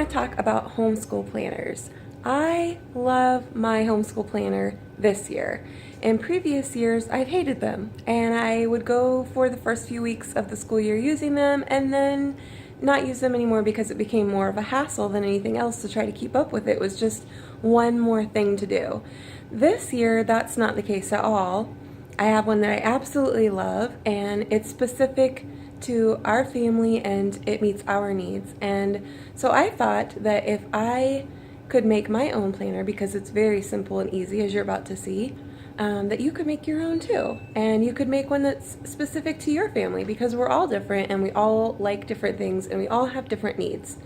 want to talk about homeschool planners. I love my homeschool planner this year. In previous years, I've hated them, and I would go for the first few weeks of the school year using them and then not use them anymore because it became more of a hassle than anything else to try to keep up with. It was just one more thing to do. This year, that's not the case at all. I have one that I absolutely love, and it's specific to our family and it meets our needs. And so I thought that if I could make my own planner, because it's very simple and easy as you're about to see, that you could make your own too. And you could make one that's specific to your family, because we're all different and we all like different things and we all have different needs.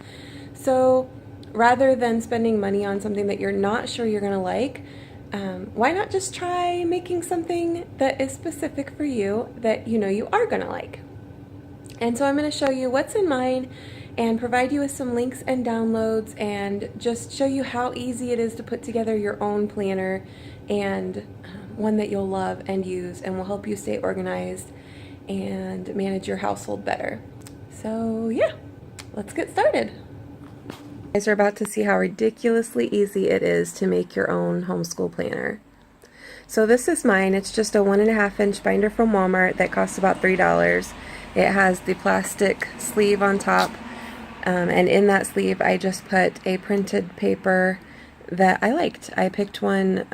So rather than spending money on something that you're not sure you're going to like, why not just try making something that is specific for you that you know you are going to like? And so I'm going to show you what's in mine and provide you with some links and downloads and just show you how easy it is to put together your own planner, and one that you'll love and use and will help you stay organized and manage your household better. So yeah, let's get started. You guys are about to see how ridiculously easy it is to make your own homeschool planner. So this is mine. It's just a 1.5 inch binder from Walmart that costs about $3. It has the plastic sleeve on top, and in that sleeve I just put a printed paper that I liked. I picked one,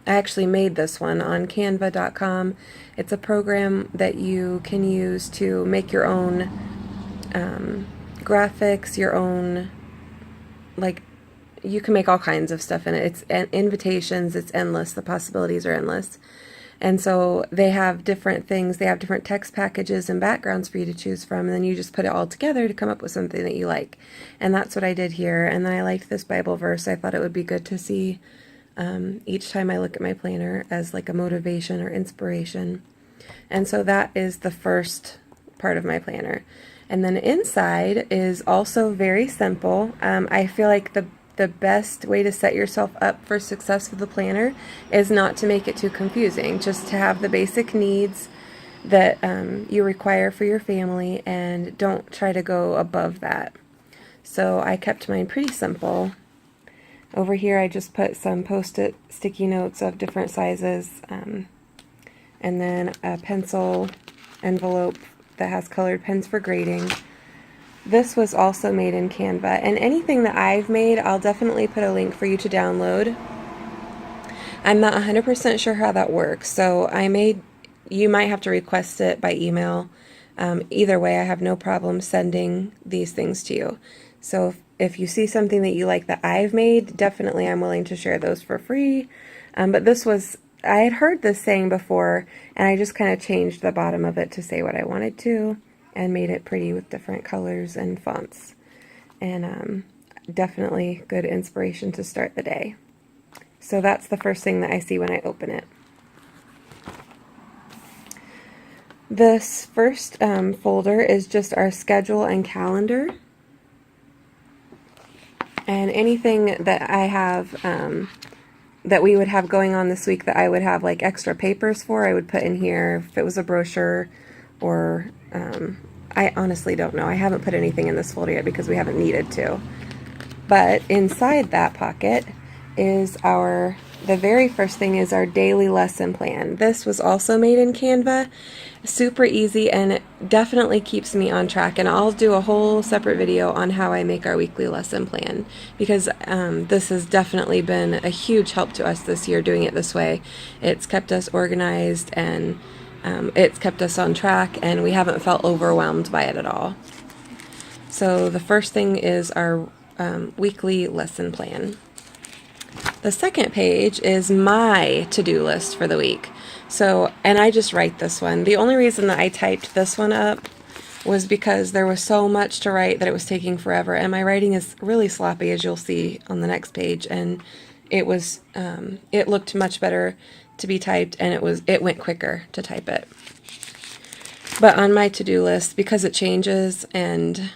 I actually made this one on canva.com. It's a program that you can use to make your own graphics, your own, like, you can make all kinds of stuff in it. It's invitations, it's endless, the possibilities are endless. And so they have different things, they have different text packages and backgrounds for you to choose from, and then you just put it all together to come up with something that you like. And that's what I did here. And then I liked this Bible verse. I thought it would be good to see each time I look at my planner as like a motivation or inspiration. And so that is the first part of my planner. And then inside is also very simple. I feel like the best way to set yourself up for success with the planner is not to make it too confusing, just to have the basic needs that you require for your family, and don't try to go above that. So I kept mine pretty simple. Over here I just put some post-it sticky notes of different sizes, and then a pencil envelope that has colored pens for grading. This was also made in Canva, and anything that I've made, I'll definitely put a link for you to download. I'm not 100% sure how that works, so you might have to request it by email. Either way, I have no problem sending these things to you. So if you see something that you like that I've made, definitely I'm willing to share those for free. But this was, I had heard this saying before, and I just kind of changed the bottom of it to say what I wanted to, and made it pretty with different colors and fonts. And definitely good inspiration to start the day. So that's the first thing that I see when I open it. This first folder is just our schedule and calendar. And anything that I have that we would have going on this week that I would have like extra papers for, I would put in here. If it was a brochure, or I honestly don't know. I haven't put anything in this folder yet because we haven't needed to. But inside that pocket is the very first thing is our daily lesson plan. This was also made in Canva. Super easy, and it definitely keeps me on track. And I'll do a whole separate video on how I make our weekly lesson plan, because this has definitely been a huge help to us this year doing it this way. It's kept us organized, and it's kept us on track, and we haven't felt overwhelmed by it at all. So the first thing is our weekly lesson plan. The second page is my to-do list for the week. So, and I just write this one. The only reason that I typed this one up was because there was so much to write that it was taking forever, and my writing is really sloppy, as you'll see on the next page, and it looked much better to be typed, and it went quicker to type it. But on my to-do list, because it changes and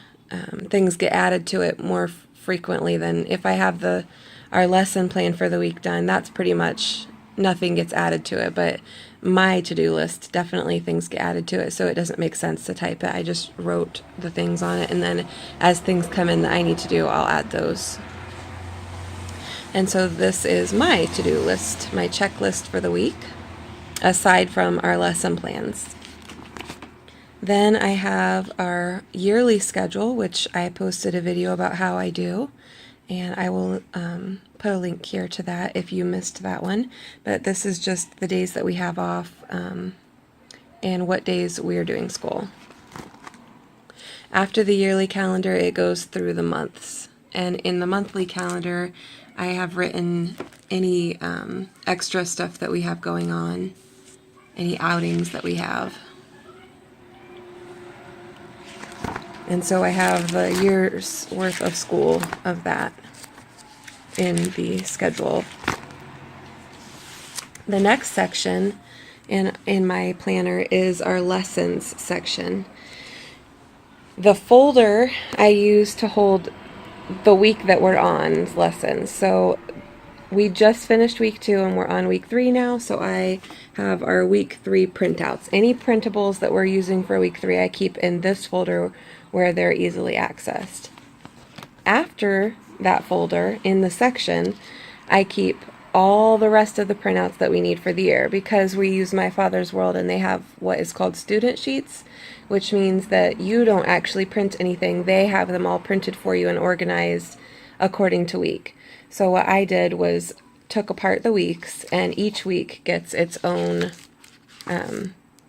things get added to it more frequently than if I have our lesson plan for the week done, that's pretty much nothing gets added to it, but my to-do list, definitely things get added to it, so it doesn't make sense to type it. I just wrote the things on it, and then as things come in that I need to do, I'll add those. And so this is my to-do list, my checklist for the week, aside from our lesson plans. Then I have our yearly schedule, which I posted a video about how I do, and I will put a link here to that if you missed that one. But this is just the days that we have off and what days we are doing school. After the yearly calendar, it goes through the months. And in the monthly calendar, I have written any extra stuff that we have going on, any outings that we have. And so I have the year's worth of school of that in the schedule. The next section in my planner is our lessons section. The folder I use to hold the week that we're on lessons. So we just finished week 2 and we're on week 3 now, so I have our week 3 printouts. Any printables that we're using for week 3 I keep in this folder where they're easily accessed. After that folder, in the section, I keep all the rest of the printouts that we need for the year, because we use My Father's World and they have what is called student sheets, which means that you don't actually print anything. They have them all printed for you and organized according to week. So what I did was took apart the weeks, and each week gets its own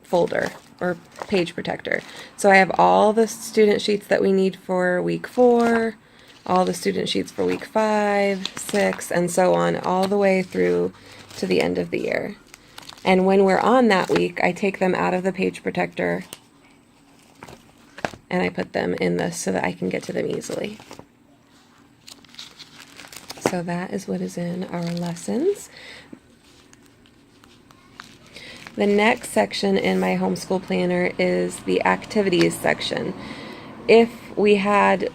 folder or page protector. So I have all the student sheets that we need for week 4, all the student sheets for week 5, 6, and so on, all the way through to the end of the year. And when we're on that week, I take them out of the page protector and I put them in this so that I can get to them easily. So that is what is in our lessons. The next section in my homeschool planner is the activities section. If we had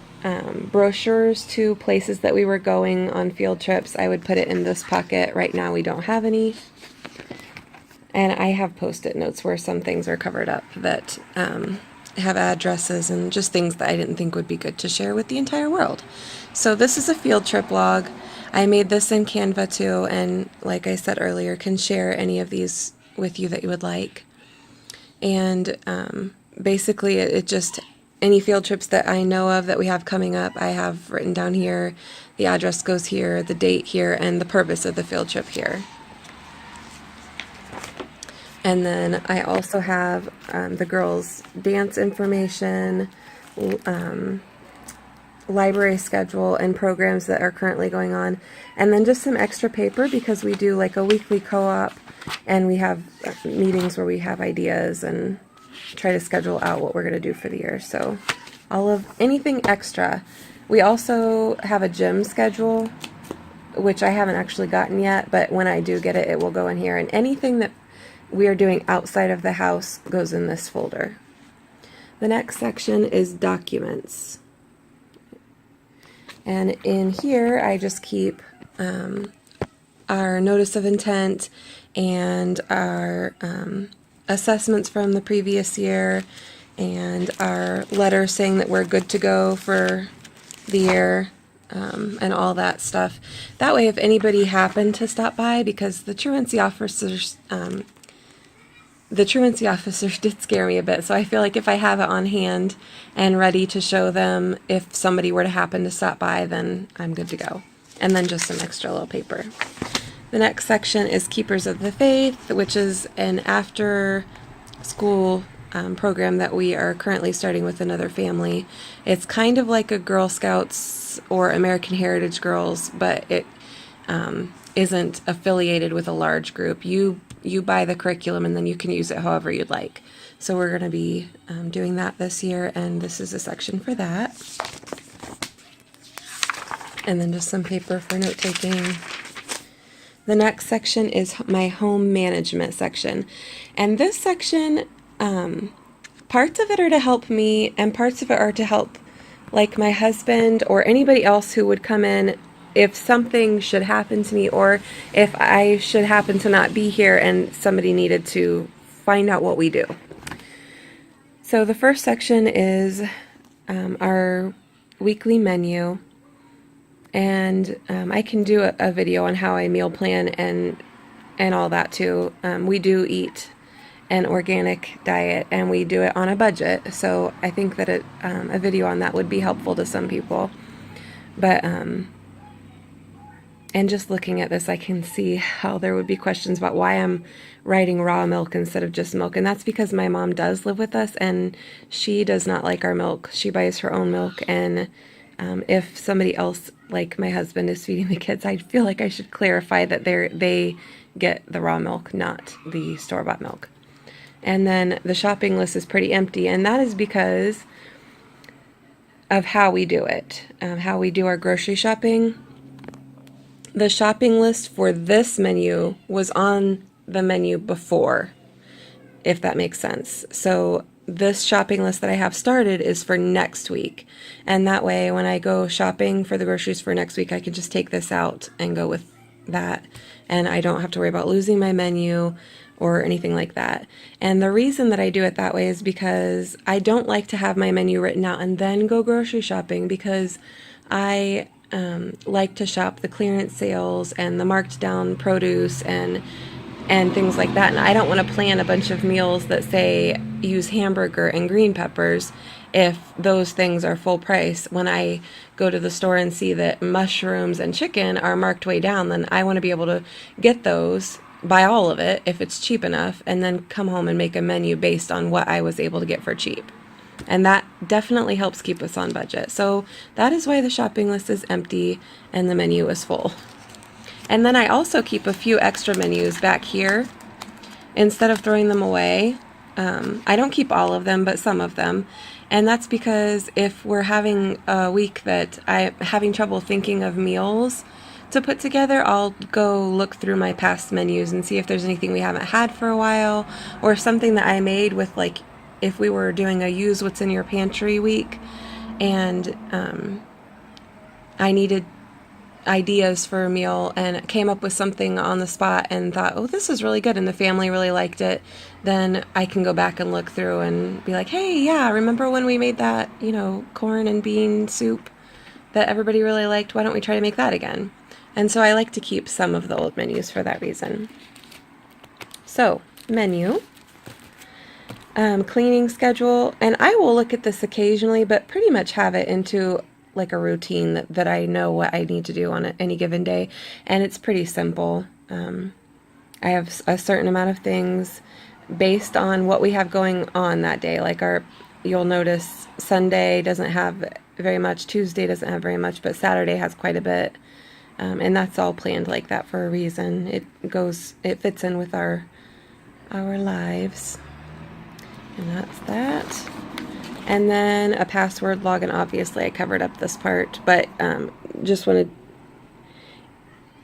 brochures to places that we were going on field trips, I would put it in this pocket. Right now we don't have any. And I have post-it notes where some things are covered up that have addresses and just things that I didn't think would be good to share with the entire world. So this is a field trip log. I made this in Canva too, and like I said earlier, can share any of these with you that you would like. And basically it just, any field trips that I know of that we have coming up, I have written down here. The address goes here, the date here, and the purpose of the field trip here. And then I also have the girls' dance information, library schedule, and programs that are currently going on. And then just some extra paper, because we do like a weekly co-op, and we have meetings where we have ideas and try to schedule out what we're going to do for the year. So all of anything extra. We also have a gym schedule, which I haven't actually gotten yet, but when I do get it, it will go in here. And anything that we are doing outside of the house goes in this folder. The next section is documents. And in here, I just keep our notice of intent and our assessments from the previous year and our letter saying that we're good to go for the year, and all that stuff. That way, if anybody happened to stop by, because the truancy officers did scare me a bit, so I feel like if I have it on hand and ready to show them if somebody were to happen to stop by, then I'm good to go. And then just some extra little paper. The next section is Keepers of the Faith, which is an after-school program that we are currently starting with another family. It's kind of like a Girl Scouts or American Heritage Girls, but it isn't affiliated with a large group. You buy the curriculum and then you can use it however you'd like. So we're going to be doing that this year, and this is a section for that. And then just some paper for note-taking. The next section is my home management section. And this section, parts of it are to help me and parts of it are to help like my husband or anybody else who would come in if something should happen to me, or if I should happen to not be here and somebody needed to find out what we do. So the first section is our weekly menu, and I can do a video on how I meal plan and all that too. We do eat an organic diet, and we do it on a budget, so I think that a video on that would be helpful to some people. But and just looking at this, I can see how there would be questions about why I'm writing raw milk instead of just milk. And that's because my mom does live with us, and she does not like our milk. She buys her own milk, and if somebody else, like my husband, is feeding the kids, I feel like I should clarify that they get the raw milk, not the store-bought milk. And then the shopping list is pretty empty, and that is because of how we do it, how we do our grocery shopping. The shopping list for this menu was on the menu before, if that makes sense. So this shopping list that I have started is for next week. And that way, when I go shopping for the groceries for next week, I can just take this out and go with that. And I don't have to worry about losing my menu or anything like that. And the reason that I do it that way is because I don't like to have my menu written out and then go grocery shopping, because I like to shop the clearance sales and the marked down produce and things like that. And I don't want to plan a bunch of meals that say use hamburger and green peppers if those things are full price. When I go to the store and see that mushrooms and chicken are marked way down, then I want to be able to get those, buy all of it if it's cheap enough, and then come home and make a menu based on what I was able to get for cheap. And that definitely helps keep us on budget. So that is why the shopping list is empty and the menu is full. And then I also keep a few extra menus back here instead of throwing them away. I don't keep all of them, but some of them. And that's because if we're having a week that I'm having trouble thinking of meals to put together, I'll go look through my past menus and see if there's anything we haven't had for a while, or something that I made with, like, if we were doing a use what's in your pantry week, and I needed ideas for a meal and came up with something on the spot and thought, oh, this is really good, and the family really liked it, then I can go back and look through and be like, hey, yeah, remember when we made that, corn and bean soup that everybody really liked? Why don't we try to make that again? And so I like to keep some of the old menus for that reason. So, menu. Cleaning schedule, and I will look at this occasionally, but pretty much have it into like a routine that I know what I need to do on any given day, and it's pretty simple. I have a certain amount of things based on what we have going on that day. Like you'll notice Sunday doesn't have very much, Tuesday doesn't have very much, but Saturday has quite a bit, and that's all planned like that for a reason. It fits in with our lives. And that's that. And then a password login. Obviously, I covered up this part, but just wanted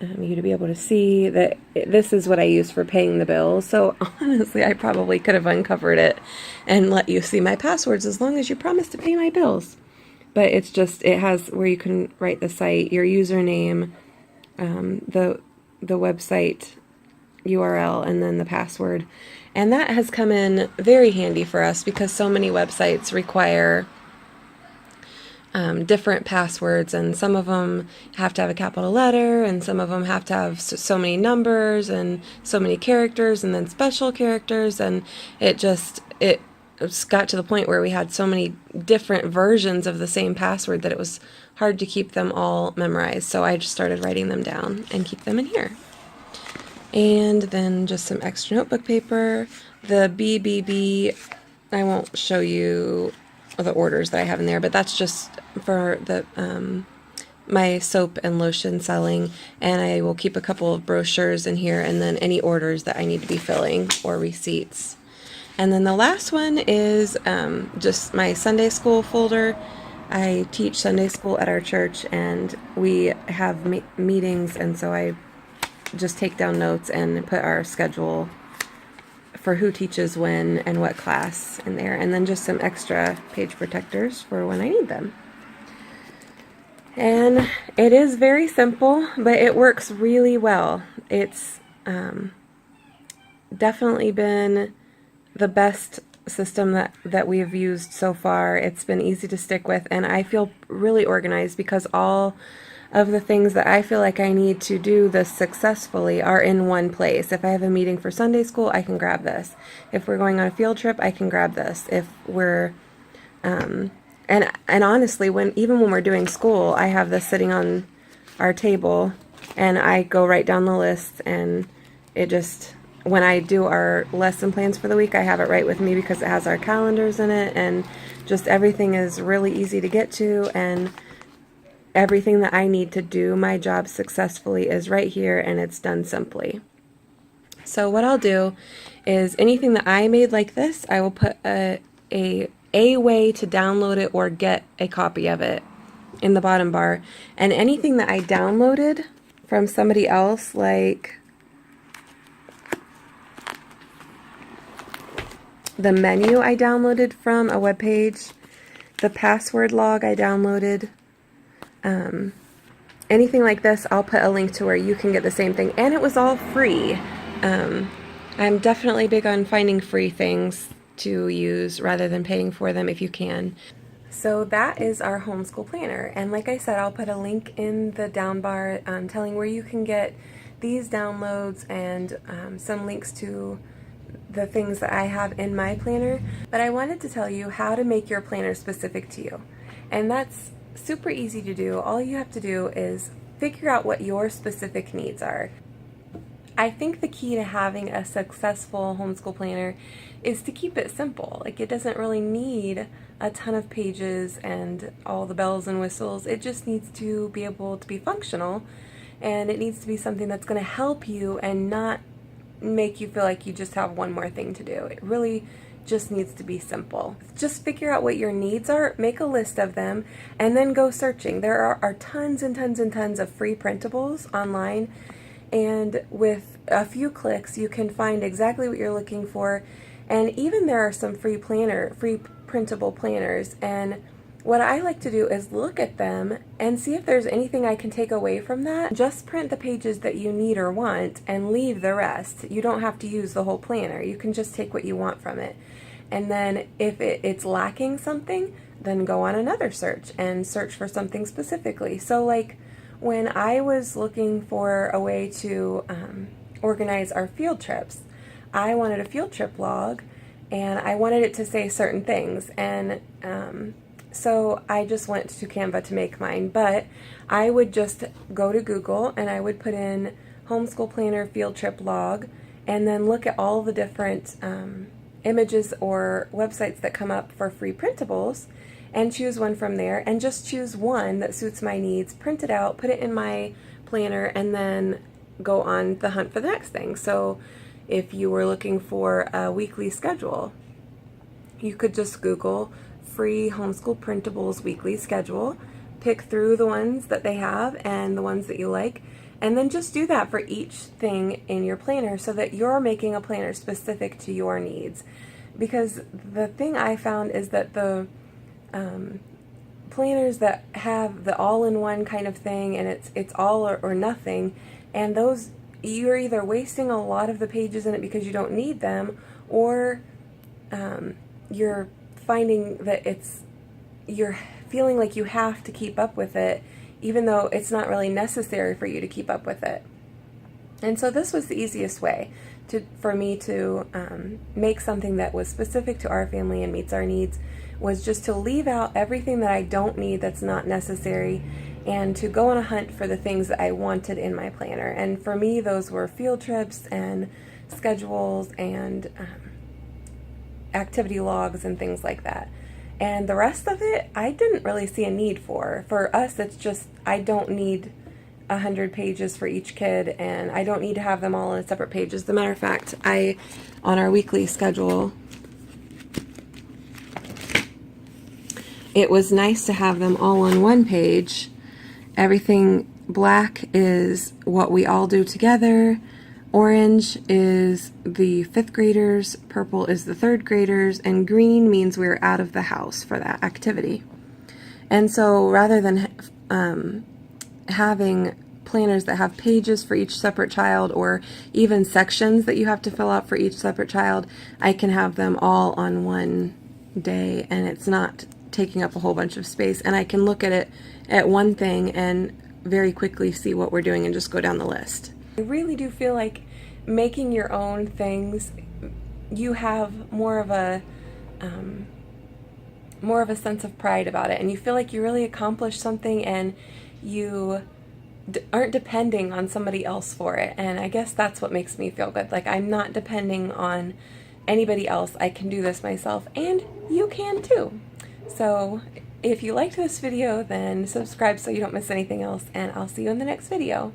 you to be able to see that this is what I use for paying the bills. So honestly, I probably could have uncovered it and let you see my passwords as long as you promise to pay my bills. But it's just, it has where you can write the site, your username, the website URL, and then the password. And that has come in very handy for us because so many websites require different passwords, and some of them have to have a capital letter, and some of them have to have so many numbers and so many characters and then special characters, and it got to the point where we had so many different versions of the same password that it was hard to keep them all memorized. So I just started writing them down and keep them in here. And then just some extra notebook paper. The BBB, I won't show you the orders that I have in there, but that's just for the my soap and lotion selling, and I will keep a couple of brochures in here, and then any orders that I need to be filling or receipts. And then the last one is just my Sunday school folder. I teach Sunday school at our church, and we have meetings, and so I just take down notes and put our schedule for who teaches when and what class in there, and then just some extra page protectors for when I need them. And it is very simple, but it works really well. It's definitely been the best system that we've used so far. It's been easy to stick with, and I feel really organized because all of the things that I feel like I need to do this successfully are in one place. If I have a meeting for Sunday school, I can grab this. If we're going on a field trip, I can grab this. If we're and honestly, even when we're doing school, I have this sitting on our table, and I go right down the list, and it just, when I do our lesson plans for the week, I have it right with me because it has our calendars in it, and just everything is really easy to get to, and everything that I need to do my job successfully is right here, and it's done simply. So what I'll do is anything that I made like this, I will put a way to download it or get a copy of it in the bottom bar. And anything that I downloaded from somebody else, like the menu I downloaded from a web page, the password log I downloaded, anything like this, I'll put a link to where you can get the same thing. And it was all free. I'm definitely big on finding free things to use rather than paying for them if you can. So that is our homeschool planner, and like I said, I'll put a link in the down bar telling where you can get these downloads and some links to the things that I have in my planner. But I wanted to tell you how to make your planner specific to you, and that's super easy to do. All you have to do is figure out what your specific needs are. I think the key to having a successful homeschool planner is to keep it simple. Like, it doesn't really need a ton of pages and all the bells and whistles. It just needs to be able to be functional, and it needs to be something that's going to help you and not make you feel like you just have one more thing to do. It really just needs to be simple. Just figure out what your needs are, make a list of them, and then go searching. There are tons and tons and tons of free printables online, and with a few clicks you can find exactly what you're looking for. And even there are some free printable planners, and what I like to do is look at them and see if there's anything I can take away from that. Just print the pages that you need or want and leave the rest. You don't have to use the whole planner. You can just take what you want from it. And then if it's lacking something, then go on another search and search for something specifically. So like when I was looking for a way to organize our field trips, I wanted a field trip log, and I wanted it to say certain things, and so I just went to Canva to make mine. But I would just go to Google and I would put in homeschool planner field trip log, and then look at all the different images or websites that come up for free printables, and choose one from there, and just choose one that suits my needs, print it out, put it in my planner, and then go on the hunt for the next thing. So if you were looking for a weekly schedule, you could just Google free homeschool printables weekly schedule, pick through the ones that they have and the ones that you like, and then just do that for each thing in your planner so that you're making a planner specific to your needs. Because the thing I found is that the planners that have the all-in-one kind of thing, and it's all or nothing, and those, you're either wasting a lot of the pages in it because you don't need them, or you're finding that you're feeling like you have to keep up with it, even though it's not really necessary for you to keep up with it. And so this was the easiest way for me to make something that was specific to our family and meets our needs, was just to leave out everything that I don't need, that's not necessary, and to go on a hunt for the things that I wanted in my planner. And for me, those were field trips and schedules and activity logs and things like that. And the rest of it, I didn't really see a need for. For us, it's just, I don't need 100 pages for each kid, and I don't need to have them all in separate pages. As a matter of fact, on our weekly schedule, it was nice to have them all on one page. Everything black is what we all do together. Orange is the 5th graders, purple is the 3rd graders, and green means we're out of the house for that activity. And so rather than having planners that have pages for each separate child, or even sections that you have to fill out for each separate child, I can have them all on one day, and it's not taking up a whole bunch of space, and I can look at it at one thing and very quickly see what we're doing and just go down the list. I really do feel like making your own things, you have more of a sense of pride about it, and you feel like you really accomplished something, and you aren't depending on somebody else for it. And I guess that's what makes me feel good. Like, I'm not depending on anybody else. I can do this myself, and you can too. So if you liked this video, then subscribe so you don't miss anything else, and I'll see you in the next video.